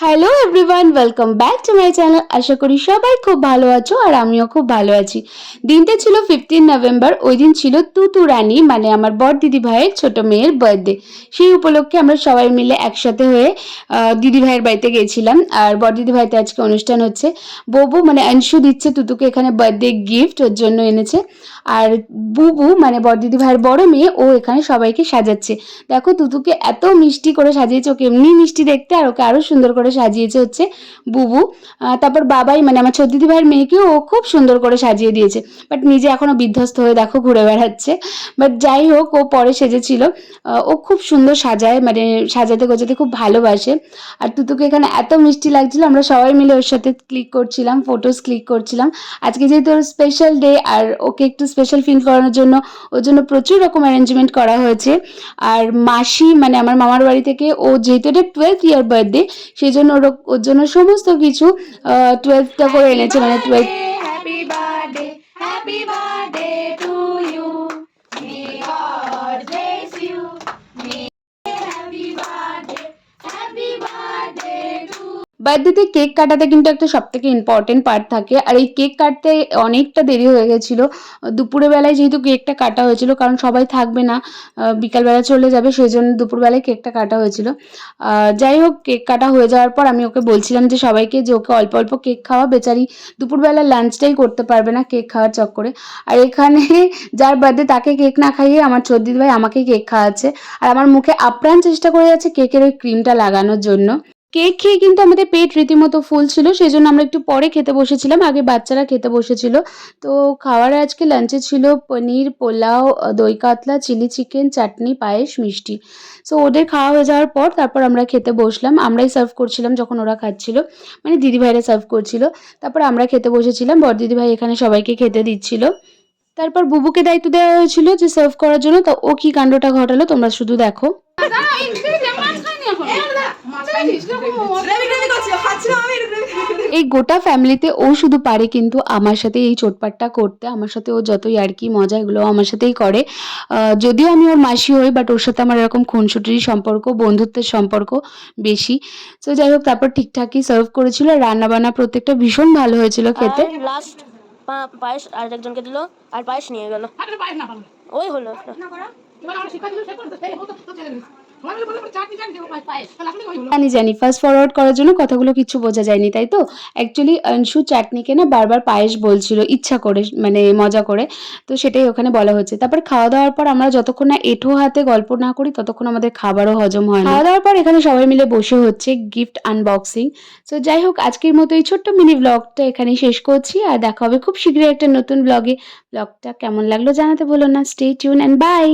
Hello everyone, welcome back to my channel. আশা করি সবাই খুব ভালো আছো আর আমিও খুব ভালো আছি। দিনটা ছিল 15 নভেম্বর। ওই দিন ছিল তুতু রানী মানে আমার বড় দিদি ভাইয়ের ছোট মেয়ের বার্থডে। সেই উপলক্ষে আমরা সবাই মিলে একসাথে হয়ে দিদি ভাইয়ের বাড়িতে গেছিলাম। আর বড় দিদি ভাইতে আজকে অনুষ্ঠান হচ্ছে। ববু মানে অংশু দিচ্ছে তুতুকে এখানে বার্থডে গিফট, ওর জন্য এনেছে। আর বুবু মানে বড় দিদি ভাইয়ের বড় মেয়ে, ও এখানে সবাইকে সাজাচ্ছে। দেখো তুতুকে এত মিষ্টি করে সাজিয়েছে, ওকে এমনি মিষ্টি দেখতে আর ওকে আরো সুন্দর করে সাজিয়েছে হচ্ছে বুবু। তারপর বাবাই মানে আমার ছোট দিদি ভাইয়ের মেয়েকেও ও খুব সুন্দর করে সাজিয়ে দিয়েছে, বাট নিজে এখনো বিধ্বস্ত হয়ে দেখো ঘুরে বেড়াচ্ছে। বাট যাই হোক, ও পরে সেজেছিল। ও খুব সুন্দর সাজায়, মানে সাজাতে গোজাতে খুব ভালোবাসে। আর তুতুকে এখানে এত মিষ্টি লাগছিল, আমরা সবাই মিলে ওর সাথে ক্লিক করছিলাম, ফটোস ক্লিক করছিলাম। আজকে যেহেতু ওর স্পেশাল ডে আর ওকে একটু স্পেশাল ফিল করানোর জন্য ওর জন্য প্রচুর রকম অ্যারেঞ্জমেন্ট করা হয়েছে। আর মাসি মানে আমার মামার বাড়ি থেকে, ও যেহেতু এটা 12th ইয়ার বার্থডে, সেই জন্য ওর জন্য সমস্ত কিছু 12টা করে এনেছে, মানে 12। Happy birthday, happy birthday to you, may God bless you, may happy birthday, happy birthday to. বার্থডেতে কেক কাটাতে কিন্তু একটা সবথেকে ইম্পর্টেন্ট পার্ট থাকে, আর এই কেক কাটতে অনেকটা দেরি হয়ে গেছিলো। দুপুরের বেলায় যেহেতু কেকটা কাটা হয়েছিল, কারণ সবাই থাকবে না, বিকালবেলা চলে যাবে, সেই জন্য দুপুরবেলায় কেকটা কাটা হয়েছিল। যাই হোক, কেক কাটা হয়ে যাওয়ার পর আমি ওকে বলছিলাম যে সবাইকে যে ওকে অল্প অল্প কেক খাওয়া, বেচারি দুপুরবেলা লাঞ্চটাই করতে পারবে না কেক খাওয়ার চক্করে। আর এখানে যার বার্থডে তাকে কেক না খাইয়ে আমার ছোট দিদি ভাই আমাকেই কেক খাওয়াচ্ছে, আর আমার মুখে আপ্রাণ চেষ্টা করে যাচ্ছে কেকের ওই ক্রিমটা লাগানোর জন্য। কেক খেয়ে কিন্তু আমাদের পেট রীতিমতো ফুল ছিল, সেই জন্য আমরা একটু পরে খেতে বসেছিলাম, আগে বাচ্চারা খেতে বসেছিল। তো খাওয়ার আজকে লাঞ্চে ছিল পনির, পোলাও, দই কাতলা, চিলি চিকেন, চাটনি, পায়েস, মিষ্টি। সো ওদের খাওয়া হয়ে যাওয়ার পর তারপর আমরা খেতে বসলাম। আমরাই সার্ভ করছিলাম যখন ওরা খাচ্ছিল, মানে দিদিভাইরা সার্ভ করছিল। তারপর আমরা খেতে বসেছিলাম, বড় দিদিভাই এখানে সবাইকে খেতে দিচ্ছিল। তারপর বুবুকে দায়িত্ব দেওয়া হয়েছিল যে সার্ভ করার জন্য, তো ও কি কাণ্ডটা ঘটালো তোমরা শুধু দেখো। এই গোটা ফ্যামিলিতে ও শুধু পারে কিন্তু আমার সাথে এই চোটপাটটা করতে, আমার সাথে ও যত ইয়ার্কি মজা এগুলো আমার সাথেই করে। যদিও আমি ওর মাসি হই, বাট ওর সাথে আমার এরকম খুনসুটির সম্পর্ক, বন্ধুত্বের সম্পর্ক বেশি। তো যাই হোক, তারপর ঠিকঠাকই সার্ভ করেছিল, রান্না বান্না প্রত্যেকটা ভীষণ ভালো হয়েছিল খেতে। লাস্ট পায়েস আর একজনকে দিল, আর পায়েস নিয়ে গেল, ওই হলো। জানি ফাস্ট ফরওয়ার্ড করার জন্য কথাগুলো কিছু বোঝা যায়নি, তাই তো। অ্যাকচুয়ালি অংশু চাটনিকে না বারবার পায়েস বলছিল ইচ্ছা করে, মানে মজা করে। তো সেটাই ওখানে বলা হচ্ছে। তারপর খাওয়া দাওয়ার পর আমরা যতক্ষণ না এঁঠো হাতে গল্প না করি ততক্ষণ আমাদের খাবারও হজম হয় না। খাওয়া দাওয়ার পর এখানে সবাই মিলে বসে হচ্ছে গিফট আনবক্সিং। তো যাই হোক, আজকের মতো এই ছোট্ট মিনি ব্লগটা এখানেই শেষ করছি, আর দেখা হবে খুব শীঘ্রই একটা নতুন ব্লগে। ব্লগটা কেমন লাগলো জানাতে ভুলো না। Stay tune and by.